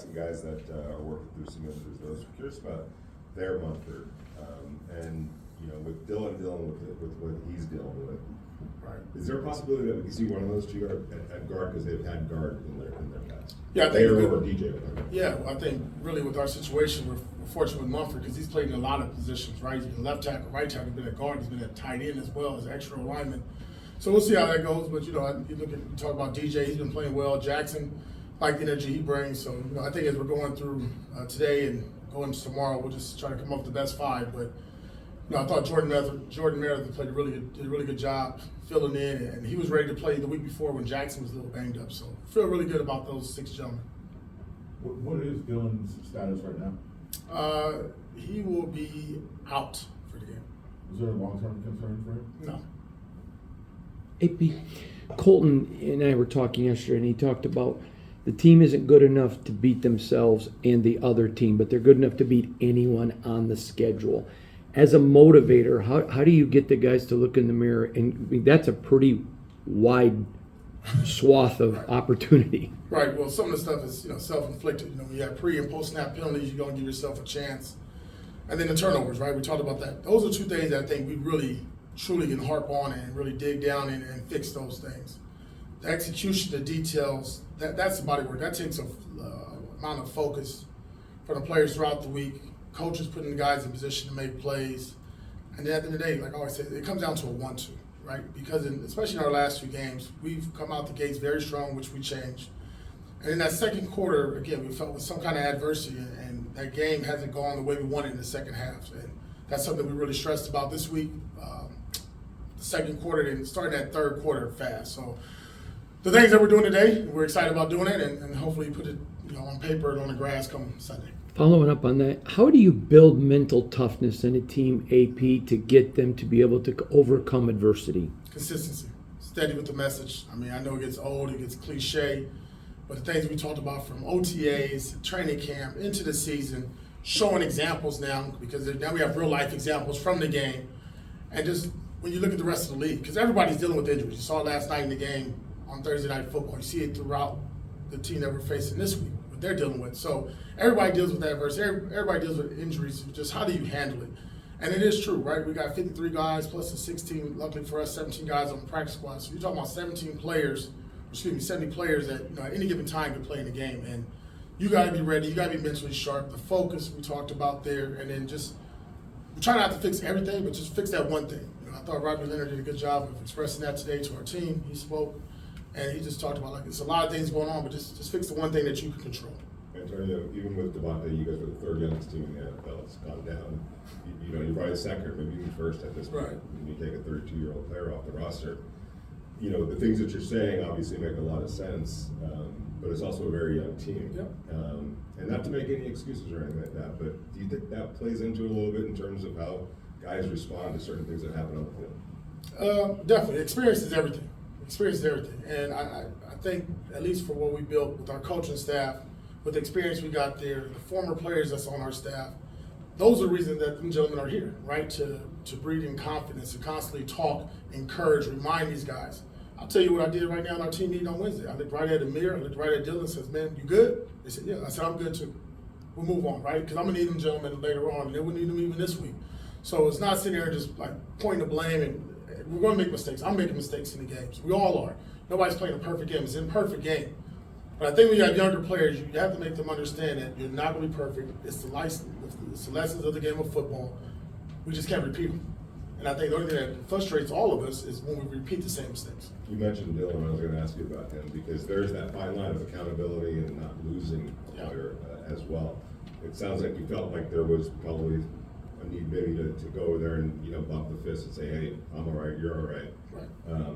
some guys that are working through some injuries. I was curious about their Munford, and with Dylan dealing with what he's dealing with. Right. Is there a possibility that we can see one of those two at guard because they've had guard in their past? Yeah, I think they're over DJ. Yeah, I think really with our situation, we're fortunate with Munford because he's played in a lot of positions, right? He's been left tackle, right tackle, he's been at guard, he's been at tight end as well as extra lineman. So we'll see how that goes. But you talk about DJ, he's been playing well. Jackson, like the energy he brings. So I think as we're going through today and going to tomorrow, we'll just try to come up with the best five. But I thought Jordan Meredith did a really good job filling in, and he was ready to play the week before when Jackson was a little banged up. So I feel really good about those 6 gentlemen. What is Dylan's status right now? He will be out for the game. Is there a long-term concern for him? No. AP, Colton and I were talking yesterday, and he talked about the team isn't good enough to beat themselves and the other team, but they're good enough to beat anyone on the schedule. As a motivator, how do you get the guys to look in the mirror? And that's a pretty wide swath of opportunity. Right. Well, some of the stuff is self-inflicted. When you have pre and post snap penalties, you're going to give yourself a chance. And then the turnovers, right? We talked about that. Those are 2 things that I think we really truly can harp on and really dig down and fix those things. The execution, the details, that's the body work. That takes a amount of focus from the players throughout the week. Coaches putting the guys in position to make plays. And then at the end of the day, like I always say, it comes down to a 1-2, right? Because especially in our last 2 games, we've come out the gates very strong, which we changed. And in that second quarter, again, we felt with some kind of adversity, and that game hasn't gone the way we wanted in the second half. And that's something we really stressed about this week. The second quarter and starting that third quarter fast. So the things that we're doing today, we're excited about doing it, and hopefully put it on paper and on the grass come Sunday. Following up on that, how do you build mental toughness in a team, AP, to get them to be able to overcome adversity? Consistency. Steady with the message. I mean, I know it gets old, it gets cliche, but the things we talked about from OTAs, training camp, into the season, showing examples now, because now we have real life examples from the game. And just when you look at the rest of the league, because everybody's dealing with injuries. You saw it last night in the game on Thursday Night Football. You see it throughout the team that we're facing this week, what they're dealing with. So everybody deals with adversity. Everybody deals with injuries. Just how do you handle it? And it is true, right? We got 53 guys plus the 16, luckily for us, 17 guys on the practice squad. So you're talking about 70 players that at any given time can play in the game. And you got to be ready. You got to be mentally sharp. The focus we talked about there, and then just we try not to fix everything, but just fix that one thing. I thought Robbie Leonard did a good job of expressing that today to our team. He spoke, and he just talked about there's a lot of things going on, but just fix the one thing that you can control. Antonio, even with Devontae, you guys were the 3rd youngest team in the NFL. It's gone down. You're probably the 2nd, maybe even 1st at this point. Right. When you take a 32-year-old player off the roster. The things that you're saying obviously make a lot of sense, but it's also a very young team. Yep. And not to make any excuses or anything like that, but do you think that plays into it a little bit in terms of how guys respond to certain things that happen on the field? Definitely. Experience is everything. Experience is everything. And I think, at least for what we built with our coaching staff, with the experience we got there, the former players that's on our staff, those are the reasons that them gentlemen are here, right? To breathe in confidence, to constantly talk, encourage, remind these guys. I'll tell you what I did right now in our team meeting on Wednesday. I looked right at Amir, I looked right at Dylan and said, man, you good? They said, yeah. I said, I'm good too. We'll move on, right? Because I'm going to need them gentlemen later on, and they will need them even this week. So it's not sitting there and just pointing the blame, and we're going to make mistakes. I'm making mistakes in the games. We all are. Nobody's playing a perfect game. It's an imperfect game. But I think when you have younger players, you have to make them understand that you're not going to be perfect. It's the lessons of the game of football. We just can't repeat them. And I think the only thing that frustrates all of us is when we repeat the same mistakes. You mentioned Dylan. I was going to ask you about him because there's that fine line of accountability and not losing a player as well. It sounds like you felt like there was probably a need maybe to go over there and bump the fist and say, hey, I'm all right, you're all right. Right.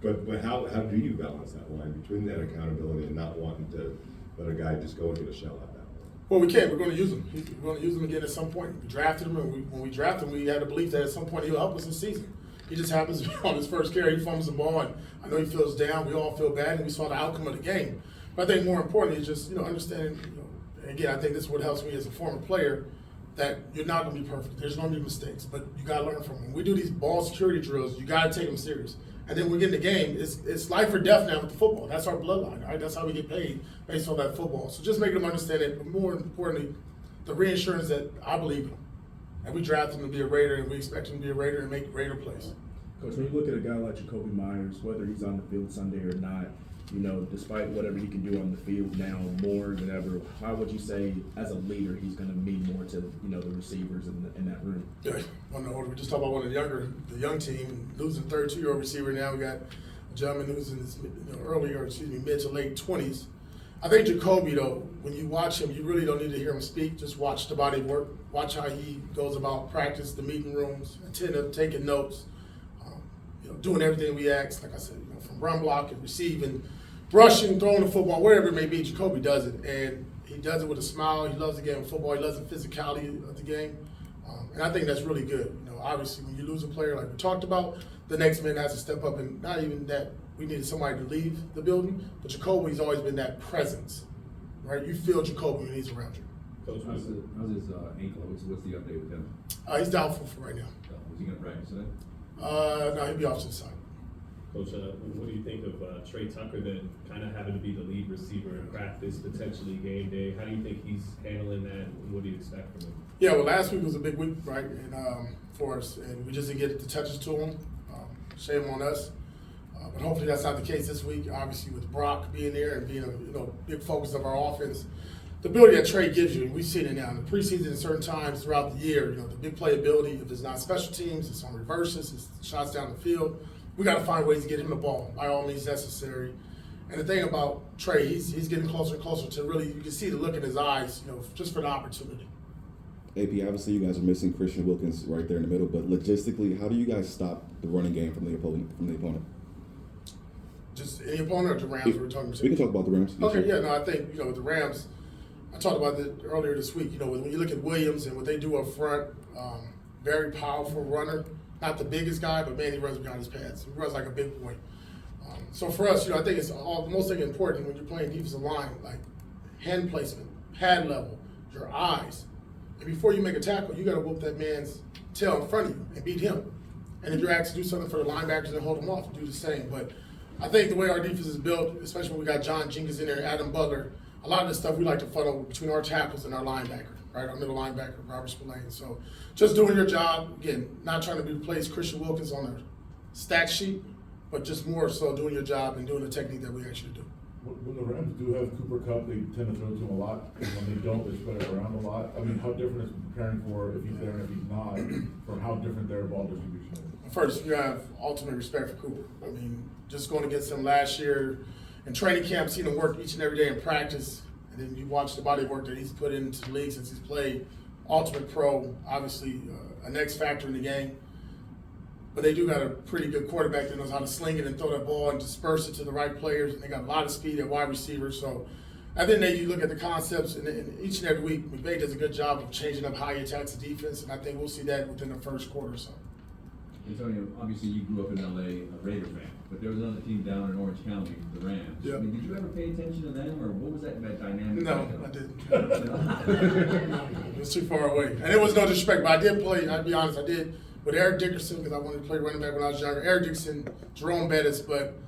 But how do you balance that line between that accountability and not wanting to let a guy just go into the shell at that point? Well, we can't. We're going to use him. We're going to use him again at some point. We drafted him, and when we drafted him, we had a belief that at some point he'll help us this season. He just happens to be on his first carry. He fumbles the ball, and I know he feels down. We all feel bad, and we saw the outcome of the game. But I think more importantly is just understanding. Again, I think this is what helps me as a former player. that you're not going to be perfect. There's going to be mistakes, but you got to learn from them. When we do these ball security drills, you got to take them serious. And then when we get in the game, it's life or death now with the football. That's our bloodline, right? That's how we get paid based on that football. So just making them understand it, but more importantly, the reassurance that I believe in them. And we draft him to be a Raider, and we expect him to be a Raider and make Raider plays. Coach, when you look at a guy like Jacoby Myers, whether he's on the field Sunday or not, you know, despite whatever he can do on the field now more than ever, how would you say as a leader he's going to mean more to, you know, the receivers in that room? Yeah, we just talked about one of the young team, losing 32-year-old receiver. Now we got a gentleman who's in his mid to late 20s. I think Jacoby, though, when you watch him, you really don't need to hear him speak. Just watch the body work. Watch how he goes about practice, the meeting rooms, attentive, taking notes, doing everything we ask. Like I said, from run blocking, receiving, rushing, throwing the football, wherever it may be, Jacoby does it. And he does it with a smile. He loves the game of football. He loves the physicality of the game. And I think that's really good. Obviously, when you lose a player like we talked about, the next man has to step up, and not even that we needed somebody to leave the building, but Jacoby's always been that presence, right? You feel Jacoby when he's around you. Coach, how's his ankle? What's the update with him? He's doubtful for right now. Is he going to practice today? No, he'll be off to the side. Coach, what do you think of Trey Tucker then kind of having to be the lead receiver in practice, potentially game day? How do you think he's handling that, and what do you expect from him? Yeah, well, last week was a big week, right, and for us, and we just didn't get the touches to him. Shame on us. But hopefully that's not the case this week. Obviously, with Brock being there and being a big focus of our offense, the ability that Trey gives you, we've seen it now in the preseason at certain times throughout the year. The big playability. If it's not special teams, it's on reverses, it's shots down the field. We got to find ways to get him the ball by all means necessary. And the thing about Trey, he's getting closer and closer to really. You can see the look in his eyes, just for the opportunity. AP, obviously you guys are missing Christian Wilkins right there in the middle, but logistically, how do you guys stop the running game from the opponent? Just any opponent or the Rams we're talking about? We can talk about the Rams. Okay, yeah, no, I think, with the Rams, I talked about that earlier this week, when you look at Williams and what they do up front, very powerful runner, not the biggest guy, but man, he runs behind his pads. He runs like a big boy. So for us, I think it's the most thing important when you're playing defensive line, like hand placement, pad level, your eyes. And before you make a tackle, you got to whoop that man's tail in front of you and beat him. And if you're asked to do something for the linebackers and hold them off, do the same. But I think the way our defense is built, especially when we got John Jenkins in there, Adam Butler, a lot of the stuff we like to funnel between our tackles and our linebacker, right? Our middle linebacker, Robert Spillane. So just doing your job, again, not trying to replace Christian Wilkins on a stat sheet, but just more so doing your job and doing the technique that we actually do. When the Rams do have Cooper Kupp, they tend to throw to him a lot. And when they don't, they spread it around a lot. I mean, how different is preparing for if he's there and if he's not, from how different their ball distribution is? First, you have ultimate respect for Cooper. I mean, just going against him last year in training camp, seeing him work each and every day in practice, and then you watch the body of work that he's put into the league since he's played. Ultimate pro, obviously an X factor in the game. But they do got a pretty good quarterback that knows how to sling it and throw that ball and disperse it to the right players. And they got a lot of speed at wide receiver. So I think that you look at the concepts, and each and every week, McVay does a good job of changing up how he attacks the defense. And I think we'll see that within the first quarter or so. Antonio, obviously you grew up in LA, a Raider fan, but there was another team down in Orange County, the Rams. Yeah. I mean, did you ever pay attention to them, or what was that dynamic? No, I didn't. It was too far away. And it was no disrespect, but I did play, I'll be honest, I did with Eric Dickerson, because I wanted to play running back when I was younger. Eric Dickerson, Jerome Bettis, but,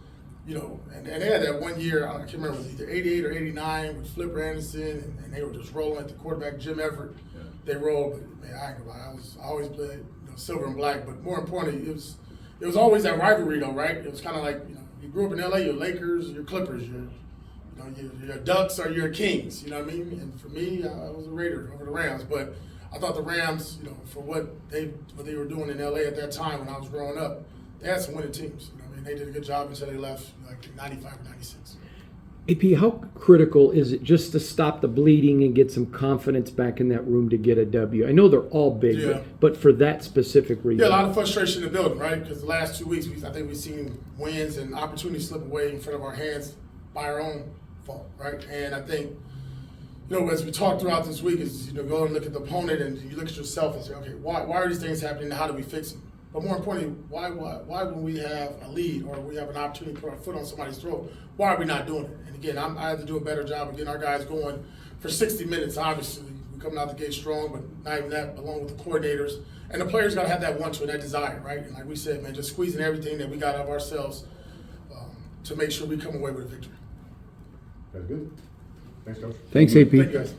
and they had that 1 year, I can't remember, it was either 88 or 89 with Flip Anderson, and they were just rolling at the quarterback, Jim Everett. Yeah. They rolled, but man, I ain't gonna lie, I always played silver and black, but more importantly, it was always that rivalry though, right? It was kind of like, you grew up in LA, you're Lakers, you're Clippers, you're Ducks or you're Kings, you know what I mean? And for me, I was a Raider over the Rams, but I thought the Rams, for what they were doing in LA at that time when I was growing up, they had some winning teams. They did a good job until they left, like 95 or 96. AP, how critical is it just to stop the bleeding and get some confidence back in that room to get a W? I know they're all big, Yeah. but for that specific reason. Yeah, a lot of frustration in the building, right? Because the last 2 weeks, I think we've seen wins and opportunities slip away in front of our hands by our own fault, right? And I think, as we talked throughout this week, is go and look at the opponent and you look at yourself and say, okay, why are these things happening? How do we fix them? But more importantly, why when we have a lead or we have an opportunity to put our foot on somebody's throat, why are we not doing it? And again, I have to do a better job of getting our guys going for 60 minutes. Obviously, We're coming out the gate strong, but not even that, along with the coordinators. And the players got to have that want to and that desire, right? And like we said, man, just squeezing everything that we got out of ourselves to make sure we come away with a victory. That's good. Thanks, Coach. Thanks, AP. Thank you, guys.